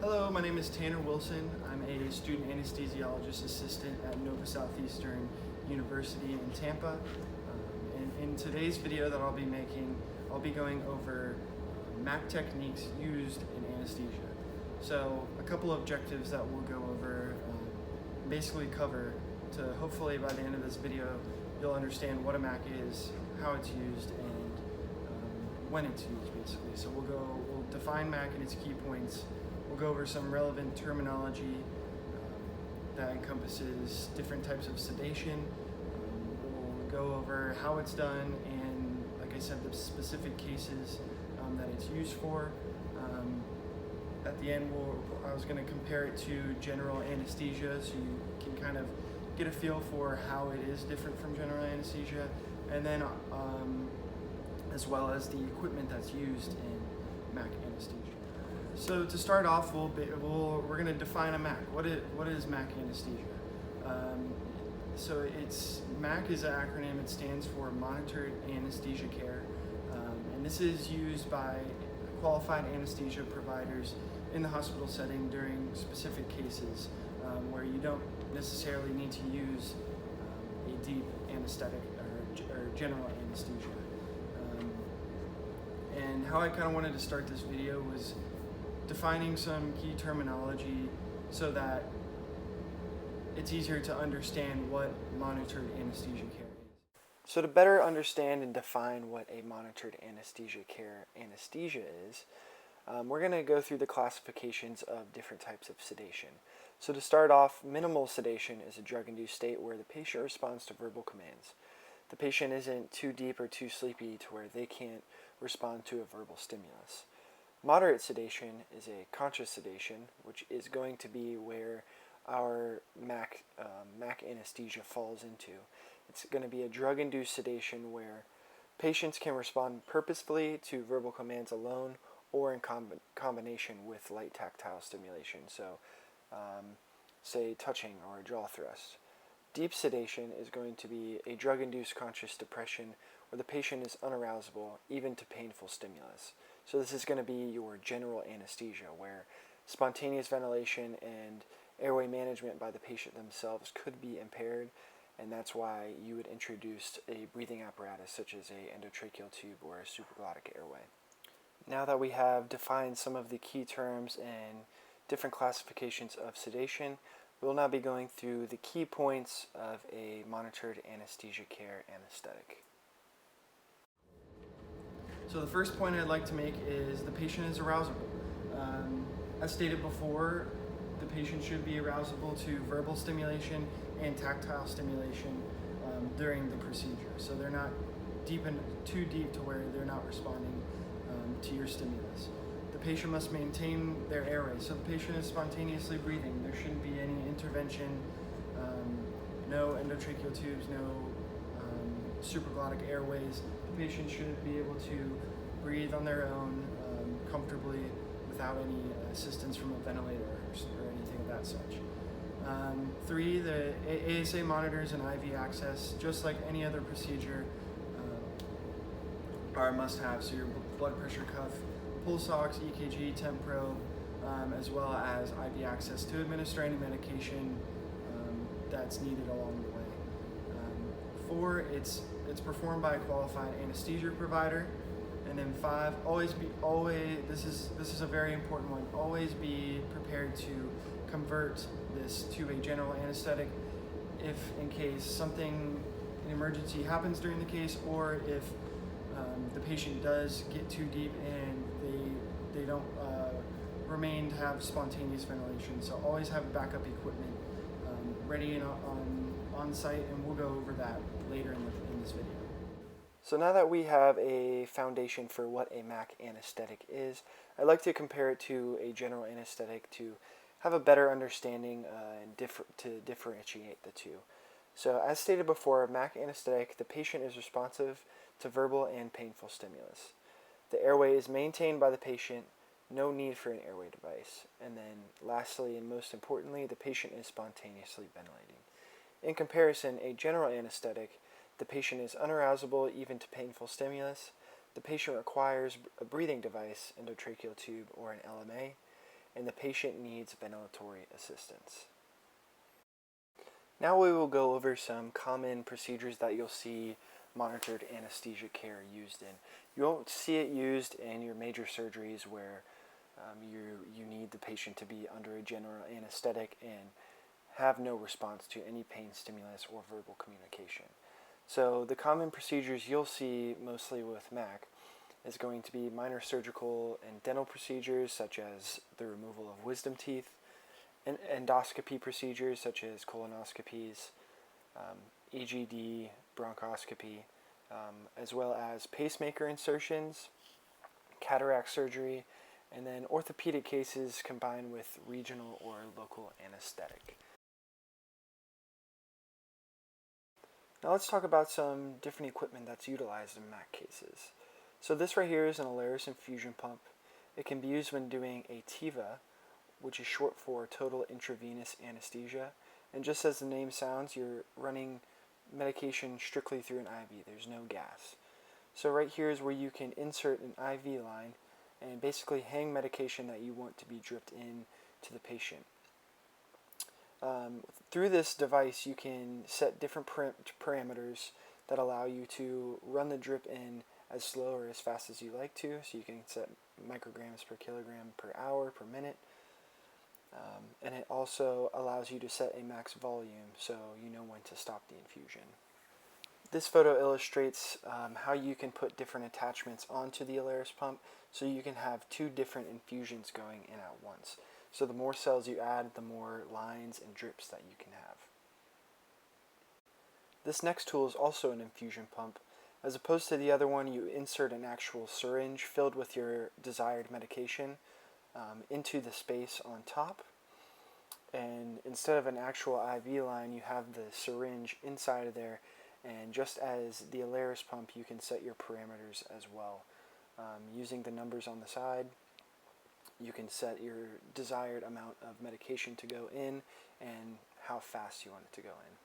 Hello, my name is Tanner Wilson. I'm a student anesthesiologist assistant at Nova Southeastern University in Tampa. And in today's video that I'll be making, I'll be going over MAC techniques used in anesthesia. So a couple of objectives that we'll go over, basically cover to hopefully by the end of this video you'll understand what a MAC is, how it's used, and when it's used basically. So we'll define MAC and its key points. We'll go over some relevant terminology that encompasses different types of sedation. We'll go over how it's done and, like I said, the specific cases that it's used for. At the end, I was going to compare it to general anesthesia so you can kind of get a feel for how it is different from general anesthesia, and then as well as the equipment that's used in MAC anesthesia. So to start off, we're going to define a MAC. What is MAC anesthesia? So MAC is an acronym. It stands for Monitored Anesthesia Care, and this is used by qualified anesthesia providers in the hospital setting during specific cases where you don't necessarily need to use a deep anesthetic or general anesthesia. And how I kind of wanted to start this video was defining some key terminology so that it's easier to understand what monitored anesthesia care is. So to better understand and define what a monitored anesthesia care anesthesia is, we're going to go through the classifications of different types of sedation. So to start off, minimal sedation is a drug-induced state where the patient responds to verbal commands. The patient isn't too deep or too sleepy to where they can't respond to a verbal stimulus. Moderate sedation is a conscious sedation, which is going to be where our MAC anesthesia falls into. It's going to be a drug-induced sedation where patients can respond purposefully to verbal commands alone or in combination with light tactile stimulation, so say touching or a jaw thrust. Deep sedation is going to be a drug-induced conscious depression where the patient is unarousable even to painful stimulus. So this is going to be your general anesthesia, where spontaneous ventilation and airway management by the patient themselves could be impaired, and that's why you would introduce a breathing apparatus such as a endotracheal tube or a supraglottic airway. Now that we have defined some of the key terms and different classifications of sedation, we'll now be going through the key points of a monitored anesthesia care anesthetic. So the first point I'd like to make is the patient is arousable. As stated before, the patient should be arousable to verbal stimulation and tactile stimulation during the procedure. So they're not too deep to where they're not responding to your stimulus. The patient must maintain their airway. So the patient is spontaneously breathing. There shouldn't be any intervention, no endotracheal tubes, no supraglottic airways. The patient should be able to breathe on their own comfortably without any assistance from a ventilator or anything of that such. 3, the ASA monitors and IV access, just like any other procedure, are a must-have. So your blood pressure cuff, pulse ox, EKG, temp probe, as well as IV access to administer any medication that's needed along the way. 4, it's performed by a qualified anesthesia provider. And then 5, this is a very important one, always be prepared to convert this to a general anesthetic if in case an emergency happens during the case, or if the patient does get too deep and they don't remain to have spontaneous ventilation. So always have backup equipment ready and on site, and we'll go over that later in this video. So now that we have a foundation for what a MAC anesthetic is, I'd like to compare it to a general anesthetic to have a better understanding and to differentiate the two. So as stated before, MAC anesthetic, the patient is responsive to verbal and painful stimulus. The airway is maintained by the patient, no need for an airway device. And then lastly and most importantly, the patient is spontaneously ventilating. In comparison, a general anesthetic, the patient is unarousable even to painful stimulus. The patient requires a breathing device, endotracheal tube, or an LMA. and the patient needs ventilatory assistance. Now we will go over some common procedures that you'll see monitored anesthesia care used in. You won't see it used in your major surgeries where you need the patient to be under a general anesthetic and have no response to any pain stimulus or verbal communication. So the common procedures you'll see mostly with MAC is going to be minor surgical and dental procedures such as the removal of wisdom teeth, and endoscopy procedures such as colonoscopies, EGD, bronchoscopy, as well as pacemaker insertions, cataract surgery, and then orthopedic cases combined with regional or local anesthetic. Now let's talk about some different equipment that's utilized in MAC cases. So this right here is an Alaris infusion pump. It can be used when doing a TIVA, which is short for total intravenous anesthesia. And just as the name sounds, you're running medication strictly through an IV. There's no gas. So right here is where you can insert an IV line and basically hang medication that you want to be dripped in to the patient. Through this device, you can set different parameters that allow you to run the drip in as slow or as fast as you like to. So you can set micrograms per kilogram per hour, per minute. And it also allows you to set a max volume so you know when to stop the infusion. This photo illustrates how you can put different attachments onto the Alaris pump so you can have two different infusions going in at once. So the more cells you add, the more lines and drips that you can have. This next tool is also an infusion pump. As opposed to the other one, you insert an actual syringe filled with your desired medication into the space on top, and instead of an actual IV line, you have the syringe inside of there, and just as the Alaris pump, you can set your parameters as well. Using the numbers on the side, you can set your desired amount of medication to go in and how fast you want it to go in.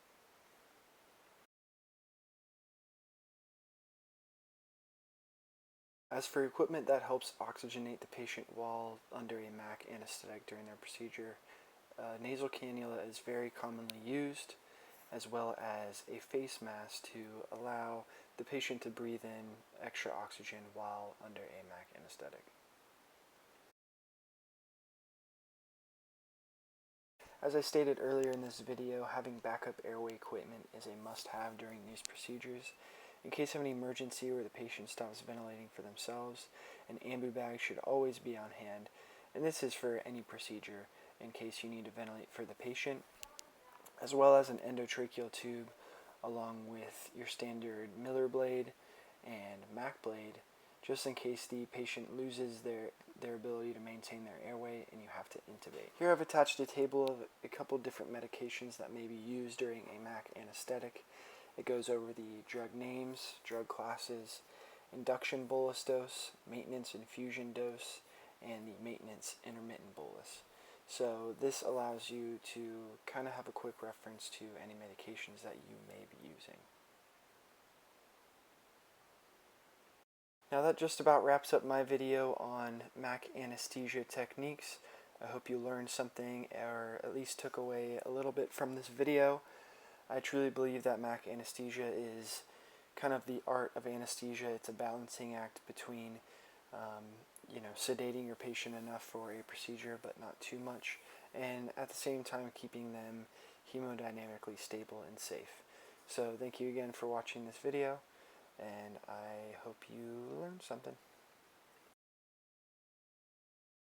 As for equipment that helps oxygenate the patient while under a MAC anesthetic during their procedure, a nasal cannula is very commonly used, as well as a face mask to allow the patient to breathe in extra oxygen while under a MAC anesthetic. As I stated earlier in this video, having backup airway equipment is a must-have during these procedures. In case of an emergency where the patient stops ventilating for themselves, an ambu bag should always be on hand, and this is for any procedure in case you need to ventilate for the patient, as well as an endotracheal tube along with your standard Miller blade and Mac blade, just in case the patient loses their ability to maintain their airway and you have to intubate. Here I've attached a table of a couple different medications that may be used during a MAC anesthetic. It goes over the drug names, drug classes, induction bolus dose, maintenance infusion dose, and the maintenance intermittent bolus. So this allows you to kind of have a quick reference to any medications that you may be using. Now that just about wraps up my video on MAC anesthesia techniques. I hope you learned something or at least took away a little bit from this video. I truly believe that MAC anesthesia is kind of the art of anesthesia. It's a balancing act between sedating your patient enough for a procedure but not too much, and at the same time keeping them hemodynamically stable and safe. So thank you again for watching this video, and I hope you learned something.